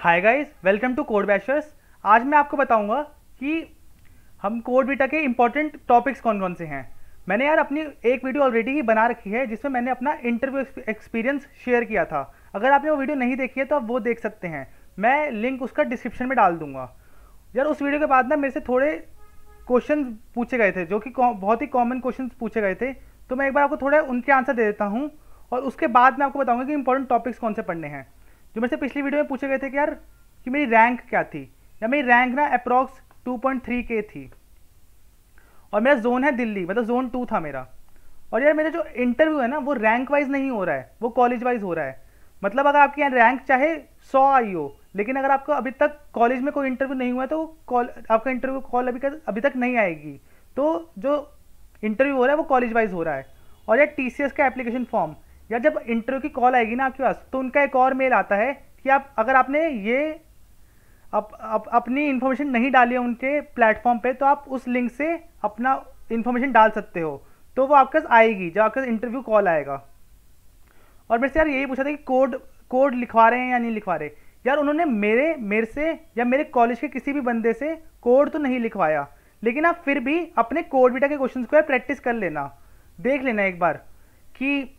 Hi guys, welcome to Code Bashers. आज मैं आपको बताऊंगा कि हम कोड बीटा के इंपॉर्टेंट टॉपिक्स कौन कौन से हैं। मैंने यार अपनी एक वीडियो ऑलरेडी ही बना रखी है जिसमें मैंने अपना इंटरव्यू एक्सपीरियंस शेयर किया था। अगर आपने वो वीडियो नहीं देखी है तो आप वो देख सकते हैं, मैं लिंक उसका डिस्क्रिप्शन में डाल दूंगा। यार उस वीडियो के बाद ना मेरे से थोड़े क्वेश्चन पूछे गए थे जो कि बहुत ही कॉमन क्वेश्चन पूछे गए थे, तो मैं एक बार आपको थोड़े उनके आंसर दे देता हूँ और उसके बाद मैं आपको बताऊंगा कि इंपॉर्टेंट टॉपिक्स कौन से पढ़ने हैं। जो मेरे से पिछली वीडियो में पूछे गए थे कि यार कि मेरी रैंक क्या थी, या मेरी रैंक ना अप्रॉक्स 2.3 के थी और मेरा जोन है दिल्ली, मतलब जोन 2 था मेरा। और यार मेरा जो इंटरव्यू है ना वो रैंक वाइज नहीं हो रहा है, वो कॉलेज वाइज हो रहा है। मतलब अगर आपके यहाँ रैंक चाहे 100 आई हो, लेकिन अगर आपको अभी तक कॉलेज में कोई इंटरव्यू नहीं हुआ है तो आपका इंटरव्यू कॉल अभी तक नहीं आएगी। तो जो इंटरव्यू हो रहा है वो कॉलेज वाइज हो रहा है। और यार टीसीएस का एप्लीकेशन फॉर्म, या जब इंटरव्यू की कॉल आएगी ना आपके पास, तो उनका एक और मेल आता है कि आप अगर आपने ये अपनी इन्फॉर्मेशन नहीं डाली है उनके प्लेटफॉर्म पे, तो आप उस लिंक से अपना इन्फॉर्मेशन डाल सकते हो, तो वो आपके पास आएगी जब आपका इंटरव्यू कॉल आएगा। और मेरे से यार यही पूछा था कि कोड लिखवा रहे हैं या नहीं लिखवा रहे। यार उन्होंने मेरे से या मेरे कॉलेज के किसी भी बंदे से कोड तो नहीं लिखवाया, लेकिन आप फिर भी अपने कोड बीटा के क्वेश्चंस को प्रैक्टिस कर लेना, देख लेना एक बार कि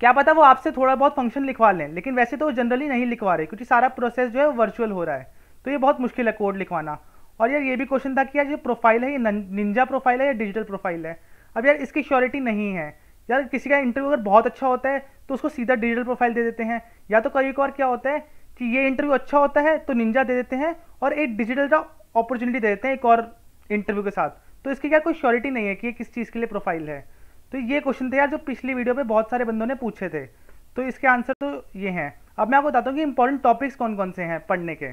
क्या पता वो आपसे थोड़ा बहुत फंक्शन लिखवा लें। लेकिन वैसे तो वो जनरली नहीं लिखवा रहे क्योंकि सारा प्रोसेस जो है वो वर्चुअल हो रहा है, तो ये बहुत मुश्किल है कोड लिखवाना। और यार ये भी क्वेश्चन था कि यार ये प्रोफाइल है, ये निंजा प्रोफाइल है या डिजिटल प्रोफाइल है। अब यार इसकी श्योरिटी नहीं है। यार किसी का इंटरव्यू अगर बहुत अच्छा होता है तो उसको सीधा डिजिटल प्रोफाइल दे देते हैं, या तो कभी और क्या होता है कि ये इंटरव्यू अच्छा होता है तो निंजा दे देते हैं और एक डिजिटल का अपॉर्चुनिटी दे देते हैं एक और इंटरव्यू के साथ। तो इसकी क्या कोई श्योरिटी नहीं है कि ये किस चीज़ के लिए प्रोफाइल है। तो ये क्वेश्चन थे यार जो पिछली वीडियो पे बहुत सारे बंदों ने पूछे थे, तो इसके आंसर तो ये हैं। अब मैं आपको बताता हूँ कि इंपॉर्टेंट टॉपिक्स कौन कौन से हैं पढ़ने के।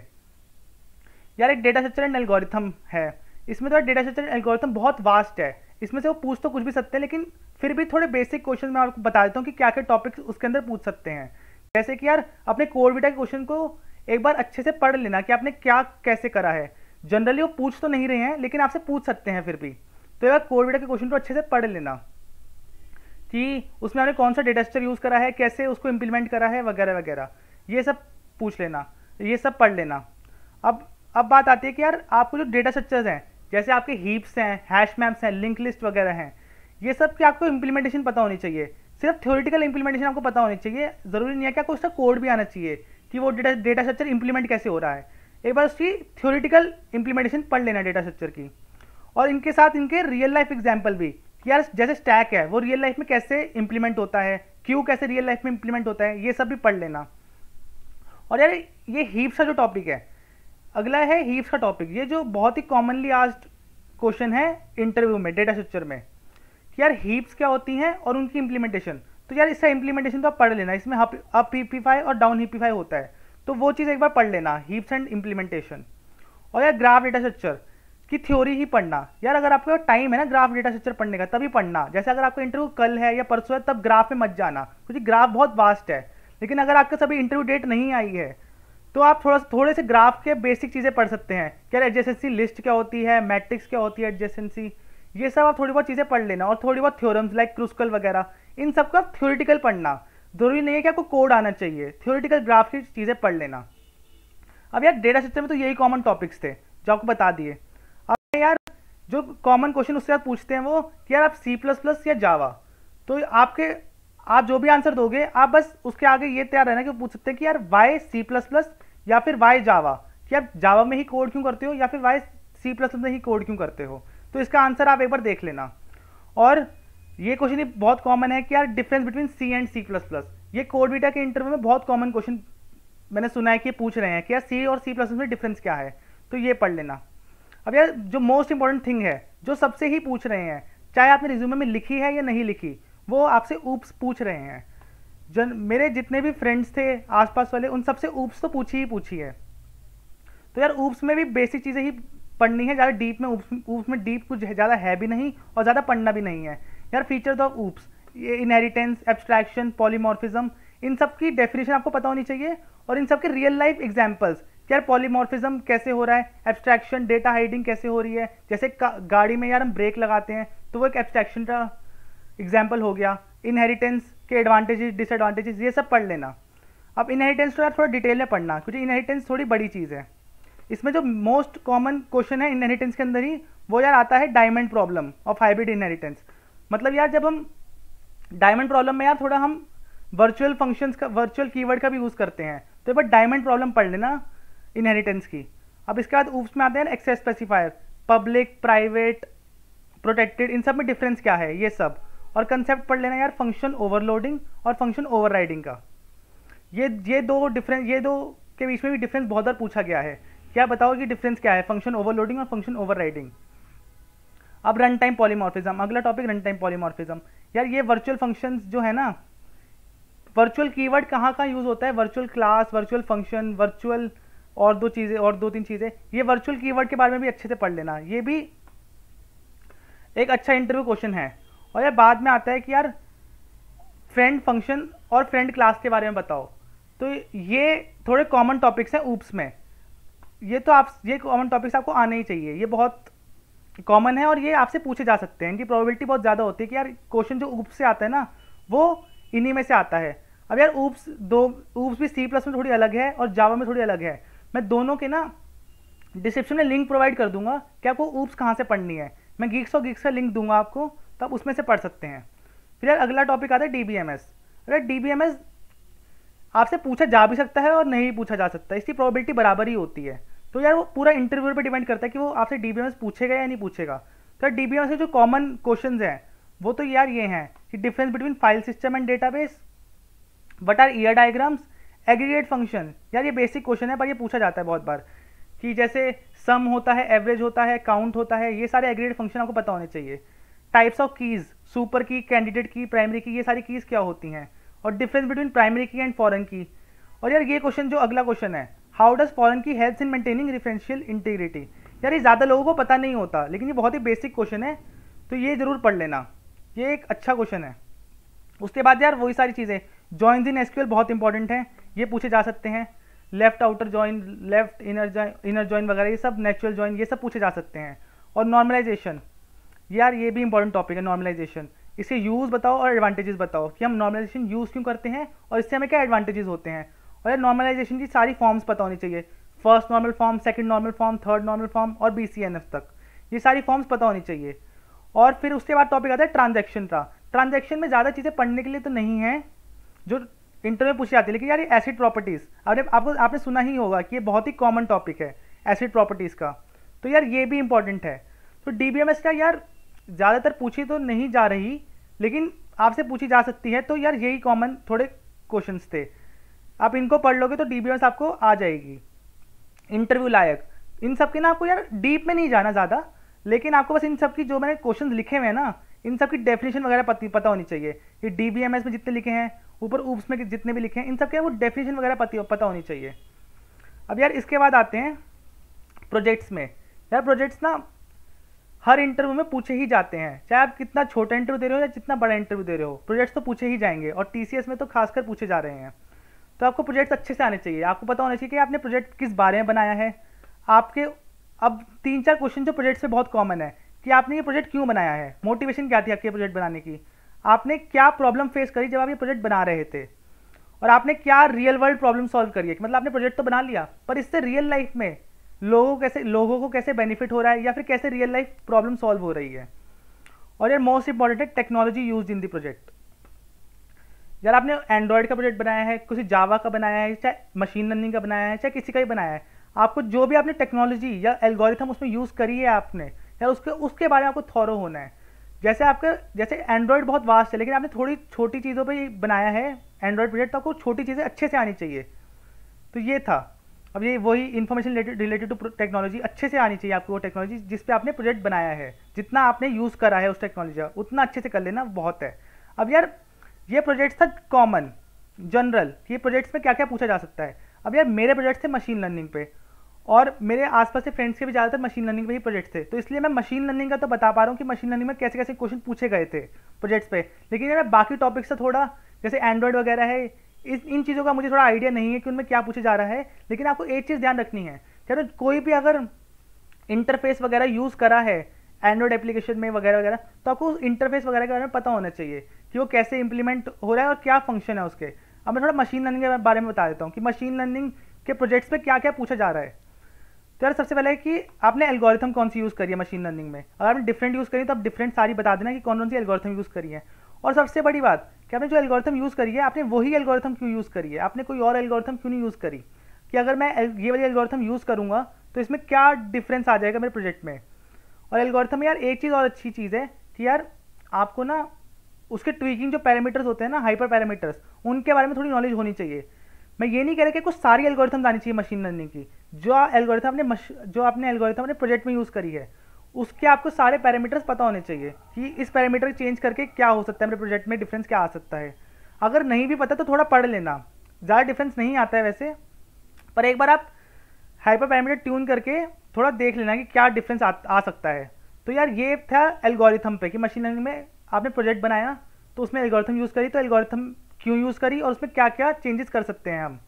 यार एक डेटा स्ट्रक्चर एंड एल्गोरिथम है। इसमें तो डेटा स्ट्रक्चर एंड एल्गोरिथम बहुत वास्ट है, इसमें से वो पूछ तो कुछ भी सकते हैं, लेकिन फिर भी थोड़े बेसिक क्वेश्चन मैं आपको बता देता हूँ कि क्या क्या टॉपिक्स उसके अंदर पूछ सकते हैं। जैसे कि यार अपने कोड बीटा के क्वेश्चन को एक बार अच्छे से पढ़ लेना कि आपने क्या कैसे करा है। जनरली वो पूछ तो नहीं रहे हैं लेकिन आपसे पूछ सकते हैं फिर भी, तो एक बार कोड बीटा के क्वेश्चन को अच्छे से पढ़ लेना कि उसमें आपने कौन सा डेटा स्ट्रक्चर यूज़ करा है, कैसे उसको इंप्लीमेंट करा है, वगैरह वगैरह, ये सब पूछ लेना, ये सब पढ़ लेना। अब बात आती है कि यार आपको जो डेटा स्ट्रक्चर्स हैं, जैसे आपके हीप्स हैं, हैश मैप्स हैं, लिंक लिस्ट वगैरह हैं, ये सब की आपको इंप्लीमेंटेशन पता होनी चाहिए। सिर्फ थ्योरेटिकल इंप्लीमेंटेशन आपको पता होनी चाहिए, ज़रूरी नहीं है कि आपको उसका कोड भी आना चाहिए कि वो डेटा स्ट्रक्चर इंप्लीमेंट कैसे हो रहा है। एक बार उसकी थ्योरेटिकल इंप्लीमेंटेशन पढ़ लेना डेटा स्ट्रक्चर की, और इनके साथ इनके रियल लाइफ एग्जाम्पल भी कि यार जैसे स्टैक है वो रियल लाइफ में कैसे इंप्लीमेंट होता है, क्यू कैसे रियल लाइफ में इंप्लीमेंट होता है, ये सब भी पढ़ लेना। और यार ये हीप्स का जो टॉपिक है, अगला है हीप्स का टॉपिक, ये जो बहुत ही कॉमनली आस्क्ड क्वेश्चन है इंटरव्यू में डेटा स्ट्रक्चर में कि यार हीप्स क्या होती हैं और उनकी इंप्लीमेंटेशन। तो यार इसका इंप्लीमेंटेशन तो आप पढ़ लेना, इसमें अप हीपिफाई और डाउन हीपिफाई होता है, तो वो चीज़ एक बार पढ़ लेना, हीप्स एंड इंप्लीमेंटेशन। और यार ग्राफ डेटा स्ट्रक्चर की थ्योरी ही पढ़ना। यार अगर आपके पास टाइम है ना ग्राफ डेटा स्ट्रक्चर पढ़ने का तभी पढ़ना, जैसे अगर आपका इंटरव्यू कल है या परसों है तब ग्राफ में मत जाना क्योंकि ग्राफ बहुत वास्ट है। लेकिन अगर आपके सभी इंटरव्यू डेट नहीं आई है तो आप थोड़े से ग्राफ के बेसिक चीज़ें पढ़ सकते हैं। क्या एडजेसेंसी लिस्ट क्या होती है, मैट्रिक्स क्या होती है, एडजेसेंसी, ये सब आप थोड़ी बहुत चीज़ें पढ़ लेना। और थोड़ी बहुत थ्योरम्स लाइक क्रूस्कल वगैरह, इन सबको आप थ्योरेटिकल पढ़ना, जरूरी नहीं है कि आपको कोड आना चाहिए, थ्योरेटिकल ग्राफ की चीज़ें पढ़ लेना। अब यार डेटा स्ट्रक्चर में तो यही कॉमन टॉपिक्स थे जो आपको बता दिए। अब यार जो कॉमन क्वेश्चन उससे आप पूछते हैं वो कि यार आप C++ या जावा, तो आप जो भी आंसर दोगे आप बस उसके आगे ये तैयार रहना कि पूछ सकते हैं कि यार वाई C++ या फिर वाई जावा, कि आप जावा में ही कोड क्यों करते हो या फिर वाई C++ में ही कोड क्यों करते हो। तो इसका आंसर आप एक बार देख लेना। और ये क्वेश्चन ही बहुत कॉमन है कि यार difference between C and C++, ये कोड बीटा के इंटरव्यू में बहुत कॉमन क्वेश्चन मैंने सुना है कि पूछ रहे हैं कि यार C और C++ में डिफरेंस क्या है, तो ये पढ़ लेना। अब यार जो मोस्ट इंपॉर्टेंट थिंग है जो सबसे ही पूछ रहे हैं, चाहे आपने रिज्यूमे में लिखी है या नहीं लिखी, वो आपसे ऊप्स पूछ रहे हैं। मेरे जितने भी फ्रेंड्स थे आसपास वाले, उन सबसे ऊप्स तो पूछी है। तो यार ऊप्स में भी बेसिक चीज़ें ही पढ़नी है, ज़्यादा डीप में ऊप्स में डीप कुछ ज़्यादा है भी नहीं और ज़्यादा पढ़ना भी नहीं है। यार फीचर्स ऑफ ऊप्स, ये इनहेरिटेंस, एब्स्ट्रैक्शन, पॉलीमॉर्फिज्म, इन सब की डेफिनेशन आपको पता होनी चाहिए और इन सब के रियल लाइफ एग्जाम्पल्स, यार पॉलीमॉर्फिज्म कैसे हो रहा है, एब्स्ट्रैक्शन डेटा हाइडिंग कैसे हो रही है। जैसे गाड़ी में यार हम ब्रेक लगाते हैं तो वो एक एब्स्ट्रैक्शन का एग्जाम्पल हो गया। इनहेरिटेंस के एडवांटेजेस डिसएडवांटेजेस ये सब पढ़ लेना। अब इनहेरिटेंस तो यार थोड़ा डिटेल में पढ़ना, क्योंकि इनहेरिटेंस थोड़ी बड़ी चीज़ है। इसमें जो मोस्ट कॉमन क्वेश्चन है इनहेरिटेंस के अंदर ही, वो यार आता है diamond problem of hybrid inheritance. मतलब यार जब हम डायमंड प्रॉब्लम में यार थोड़ा हम वर्चुअल फंक्शंस का, वर्चुअल कीवर्ड का भी यूज़ करते हैं, तो एक बार डायमंड प्रॉब्लम पढ़ लेना इनहेरिटेंस की। अब इसके बाद ऊप्स में आते हैं access specifier, public, private, protected, इन सब में डिफरेंस क्या है ये सब। और कंसेप्ट पढ़ लेना यार फंक्शन ओवरलोडिंग और फंक्शन ओवरराइडिंग का। ये दो डिफरेंस, ये दो के बीच में भी डिफरेंस बहुत बार पूछा गया है। क्या बताओ कि डिफरेंस क्या है फंक्शन ओवरलोडिंग और फंक्शन ओवरराइडिंग। अब रन टाइम पॉलीमॉर्फिज्म, अगला टॉपिक रन टाइम पॉलीमॉर्फिज्म। यार ये वर्चुअल फंक्शंस जो है ना, वर्चुअल कीवर्ड कहाँ कहाँ यूज होता है, virtual class, virtual function, virtual और दो तीन चीज़ें, ये वर्चुअल कीवर्ड के बारे में भी अच्छे से पढ़ लेना, ये भी एक अच्छा इंटरव्यू क्वेश्चन है। और यार बाद में आता है कि यार फ्रेंड फंक्शन और फ्रेंड क्लास के बारे में बताओ। तो ये थोड़े कॉमन टॉपिक्स हैं ऊप्स में, ये कॉमन टॉपिक्स आपको आने ही चाहिए, ये बहुत कॉमन है और ये आपसे पूछे जा सकते हैं। इनकी प्रोबेबिलिटी बहुत ज़्यादा होती है कि यार क्वेश्चन जो ऊप्स से आता है ना, वो इन्हीं में से आता है। अब यार ऊप्स भी C+ में थोड़ी अलग है और जावा में थोड़ी अलग है। मैं दोनों के ना डिस्क्रिप्शन में लिंक प्रोवाइड कर दूंगा कि आपको ऊप्स कहाँ से पढ़नी है। मैं गीक्स और गीक्स का लिंक दूंगा आपको, तो आप उसमें से पढ़ सकते हैं। फिर यार अगला टॉपिक आता है DBMS। अगर DBMS आपसे पूछा जा भी सकता है और नहीं पूछा जा सकता है, इसकी प्रोबेबिलिटी बराबर ही होती है। तो यार वो पूरा इंटरव्यू पे डिपेंड करता है कि वो आपसे DBMS पूछेगा या नहीं पूछेगा। तो यार DBMS के जो कॉमन क्वेश्चंस हैं वो तो यार ये हैं कि difference between file system and database, what are ER diagrams, aggregate function. यार ये बेसिक क्वेश्चन है पर ये पूछा जाता है बहुत बार कि जैसे सम होता है, एवरेज होता है, काउंट होता है, ये सारे एग्रीगेट फंक्शन आपको पता होने चाहिए। टाइप्स ऑफ कीज, सुपर की, कैंडिडेट की, प्राइमरी की, ये सारी कीज क्या होती हैं, और डिफरेंस बिटवीन प्राइमरी की एंड फॉरेन की। और यार ये क्वेश्चन जो अगला क्वेश्चन है, हाउ डज फॉरेन की helps in maintaining referential integrity. यार ये ज़्यादा लोगों को पता नहीं होता, लेकिन ये बहुत ही बेसिक क्वेश्चन है, तो ये जरूर पढ़ लेना, ये एक अच्छा क्वेश्चन है। उसके बाद यार वही सारी चीज़ें, जॉइंस इन एसक्यूएल बहुत इंपॉर्टेंट हैं, ये पूछे जा सकते हैं। Left outer join, left inner join वगैरह, ये सब नेचुरल जॉइन, ये सब पूछे जा सकते हैं। और नॉर्मलाइजेशन, यार ये भी इंपॉर्टेंट टॉपिक है नॉर्मलाइजेशन। इसके यूज़ बताओ और एडवांटेजेस बताओ कि हम नॉर्मलाइजेशन यूज़ क्यों करते हैं और इससे हमें क्या एडवांटेजेस होते हैं। और यार नॉर्मलाइजेशन की सारी फॉर्म्स पता होनी चाहिए, first normal form, second normal form, third normal form और BCNF तक, ये सारी फॉर्म्स पता होनी चाहिए। और फिर उसके बाद टॉपिक आता है ट्रांजैक्शन का। ट्रांजैक्शन में ज़्यादा चीज़ें पढ़ने के लिए तो नहीं है जो इंटरव्यू में पूछी जाती है, लेकिन यार ये एसिड प्रॉपर्टीज़, आपने सुना ही होगा कि ये बहुत ही कॉमन टॉपिक है एसिड प्रॉपर्टीज़ का, तो यार ये भी इंपॉर्टेंट है। तो DBMS का यार ज़्यादातर पूछी तो नहीं जा रही, लेकिन आपसे पूछी जा सकती है, तो यार यही कॉमन थोड़े क्वेश्चंस थे, आप इनको पढ़ लोगे तो DBMS आपको आ जाएगी इंटरव्यू लायक। इन सब के ना आपको यार डीप में नहीं जाना ज़्यादा, लेकिन आपको बस इन सब की जो मैंने क्वेश्चन लिखे हुए हैं ना, इन सब की डेफिनेशन वगैरह पता होनी चाहिए। ये DBMS में जितने लिखे हैं, ऊपर ऊप्स में जितने भी लिखे हैं, इन सब के वो डेफिनेशन वगैरह पता होनी चाहिए। अब यार इसके बाद आते हैं प्रोजेक्ट्स में। यार प्रोजेक्ट्स ना हर इंटरव्यू में पूछे ही जाते हैं, चाहे आप कितना छोटा इंटरव्यू दे रहे हो या जितना बड़ा इंटरव्यू दे रहे हो, प्रोजेक्ट्स तो पूछे ही जाएंगे, और TCS में तो खासकर पूछे जा रहे हैं। तो आपको प्रोजेक्ट्स अच्छे से आने चाहिए, आपको पता होना चाहिए कि आपने प्रोजेक्ट किस बारे में बनाया है। आपके अब 3-4 क्वेश्चन जो प्रोजेक्ट से बहुत कॉमन है कि आपने ये प्रोजेक्ट क्यों बनाया है, मोटिवेशन क्या थी आपके प्रोजेक्ट बनाने की, आपने क्या प्रॉब्लम फेस करी जब आप ये प्रोजेक्ट बना रहे थे, और आपने क्या रियल वर्ल्ड प्रॉब्लम सॉल्व करी है। मतलब आपने प्रोजेक्ट तो बना लिया, पर इससे रियल लाइफ में लोगों को कैसे बेनिफिट हो रहा है, या फिर कैसे रियल लाइफ प्रॉब्लम सॉल्व हो रही है। और यार मोस्ट इंपॉर्टेंट है technology use in the project. यार आपने एंड्रॉयड का प्रोजेक्ट बनाया है, किसी जावा का बनाया है, चाहे मशीन लर्निंग का बनाया है, चाहे किसी का ही बनाया है, आपको जो भी आपने टेक्नोलॉजी या एल्गोरिथम उसमें यूज़ करी है आपने, यार उसके बारे में आपको थॉरो होना है। जैसे एंड्रॉयड बहुत वास्ट है, लेकिन आपने थोड़ी छोटी चीज़ों पे बनाया है एंड्रॉयड प्रोजेक्ट, तो आपको छोटी चीज़ें अच्छे से आनी चाहिए। तो ये था। अब ये वही इन्फॉर्मेशन रिलेटेड टू टेक्नोलॉजी अच्छे से आनी चाहिए आपको, वो टेक्नोलॉजी जिस पे आपने प्रोजेक्ट बनाया है, जितना आपने यूज़ करा है उस टेक्नोलॉजी का, उतना अच्छे से कर लेना बहुत है। अब यार ये प्रोजेक्ट था कॉमन जनरल, ये प्रोजेक्ट्स में क्या क्या पूछा जा सकता है। अब यार मेरे प्रोजेक्ट थे मशीन लर्निंग पे, और मेरे आसपास से फ्रेंड्स के भी ज़्यादातर मशीन लर्निंग पे ही प्रोजेक्ट थे, तो इसलिए मैं मशीन लर्निंग का तो बता पा रहा हूँ कि मशीन लर्निंग में कैसे कैसे क्वेश्चन पूछे गए थे प्रोजेक्ट्स पे। लेकिन यार बाकी टॉपिक्स से थोड़ा, जैसे एंड्रॉयड वगैरह है, इन चीज़ों का मुझे थोड़ा आइडिया नहीं है कि उनमें क्या पूछा जा रहा है। लेकिन आपको एक चीज़ ध्यान रखनी है, चलो कोई भी अगर इंटरफेस वगैरह यूज़ करा है एंड्रॉयड एप्लीकेशन में वगैरह वगैरह, तो आपको उस इंटरफेस वगैरह के बारे में पता होना चाहिए कि वो कैसे इंप्लीमेंट हो रहा है और क्या फंक्शन है उसके। अब मैं थोड़ा मशीन लर्निंग के बारे में बता देता हूँ कि मशीन लर्निंग के प्रोजेक्ट्स पे क्या क्या पूछा जा रहा है। तो यार सबसे पहले है कि आपने एल्गोरिथम कौन सी यूज़ करी है मशीन लर्निंग में। अगर आपने डिफरेंट यूज़ करी तो आप डिफरेंट सारी बता देना कि कौन सी एल्गोरिथम यूज़ करी है। और सबसे बड़ी बात कि आपने जो एल्गोरिथम यूज़ करी है आपने वही एल्गोरिथम क्यों यूज़ करी है, आपने कोई और एल्गोरिथम क्यों नहीं यूज़ करी, कि अगर मैं ये वाली एल्गोरिथम यूज़ करूँगा तो इसमें क्या डिफरेंस आ जाएगा मेरे प्रोजेक्ट में। और एल्गोरिथम में यार एक चीज़ और अच्छी चीज़ है कि यार आपको ना उसके ट्वीकिंग जो पैरामीटर्स होते हैं ना, हाइपर पैरामीटर्स, उनके बारे में थोड़ी नॉलेज होनी चाहिए। मैं ये नहीं कह रहा कि कुछ सारी एल्गोरिथम आनी चाहिए मशीन लर्निंग की। जो आपने एल्गोरिथम अपने प्रोजेक्ट में यूज़ करी है उसके आपको सारे पैरामीटर्स पता होने चाहिए कि इस पैरामीटर चेंज करके क्या हो सकता है, मेरे प्रोजेक्ट में डिफरेंस क्या आ सकता है। अगर नहीं भी पता तो थोड़ा पढ़ लेना, ज़्यादा डिफरेंस नहीं आता है वैसे, पर एक बार आप हाइपर पैरामीटर ट्यून करके थोड़ा देख लेना कि क्या डिफरेंस आ सकता है। तो यार ये था एल्गोरिथम पे कि मशीन लर्निंग में आपने प्रोजेक्ट बनाया तो उसमें एल्गोरिथम यूज़ करी, तो एल्गोरिथम क्यों यूज़ करी और उसमें क्या क्या चेंजेस कर सकते हैं हम।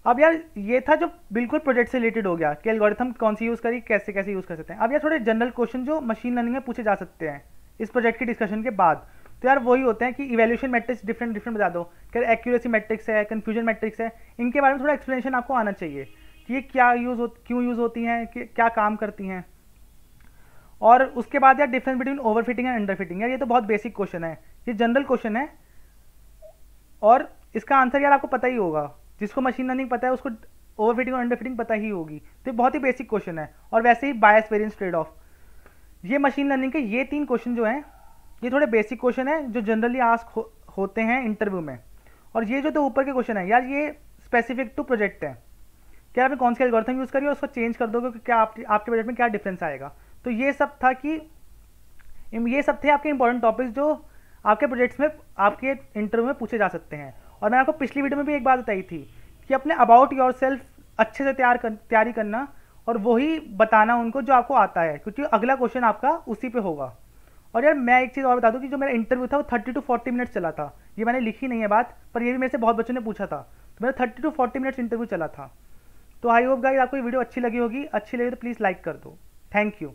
अब यार ये था जो बिल्कुल प्रोजेक्ट से रिलेटेड हो गया कि एल्गोरिथम कौन सी यूज़ करी, कैसे कैसे यूज़ कर सकते हैं। अब यार थोड़े जनरल क्वेश्चन जो मशीन लर्निंग में पूछे जा सकते हैं इस प्रोजेक्ट की डिस्कशन के बाद, तो यार वही होते हैं कि इवैल्यूएशन मैट्रिक्स डिफरेंट बता दो, क्या एक्यूरेसी मैट्रिक्स है, कन्फ्यूजन मैट्रिक्स है, इनके बारे में थोड़ा एक्सप्लेनेशन आपको आना चाहिए कि ये क्यों यूज़ होती हैं, कि क्या काम करती हैं। और उसके बाद यार difference between overfitting and underfitting, यार ये तो बहुत बेसिक क्वेश्चन है, ये जनरल क्वेश्चन है और इसका आंसर यार आपको पता ही होगा। जिसको मशीन लर्निंग पता है उसको ओवरफिटिंग और अंडरफिटिंग पता ही होगी। तो ये बहुत ही बेसिक क्वेश्चन है। और वैसे ही बायस वेरिएंस ट्रेड ऑफ, ये मशीन लर्निंग के ये 3 क्वेश्चन जो हैं ये थोड़े बेसिक क्वेश्चन है जो जनरली आस्क होते हैं इंटरव्यू में। और ये जो तो ऊपर के क्वेश्चन है यार ये स्पेसिफिक टू प्रोजेक्ट है, क्या आपने कौन सी एल्गोरिथम यूज़ करी और उसको चेंज कर दोगे क्या आपके प्रोजेक्ट में क्या डिफरेंस आएगा। तो ये सब थे आपके इंपॉर्टेंट टॉपिक्स जो आपके प्रोजेक्ट्स में आपके इंटरव्यू में पूछे जा सकते हैं। और मैंने आपको पिछली वीडियो में भी एक बात बताई थी कि अपने अबाउट योर सेल्फ अच्छे से तैयारी करना और वही बताना उनको जो आपको आता है, क्योंकि अगला क्वेश्चन आपका उसी पे होगा। और यार मैं एक चीज़ और बता दूं कि जो मेरा इंटरव्यू था वो 30 to 40 मिनट्स चला था। ये मैंने लिखी नहीं है बात, पर ये भी मेरे से बहुत बच्चों ने पूछा था। तो मेरा 30 to 40 मिनट्स इंटरव्यू चला था। तो आई होप गाइस आपको ये वीडियो अच्छी लगी होगी, अच्छी लगी तो प्लीज़ लाइक कर दो। Thank you.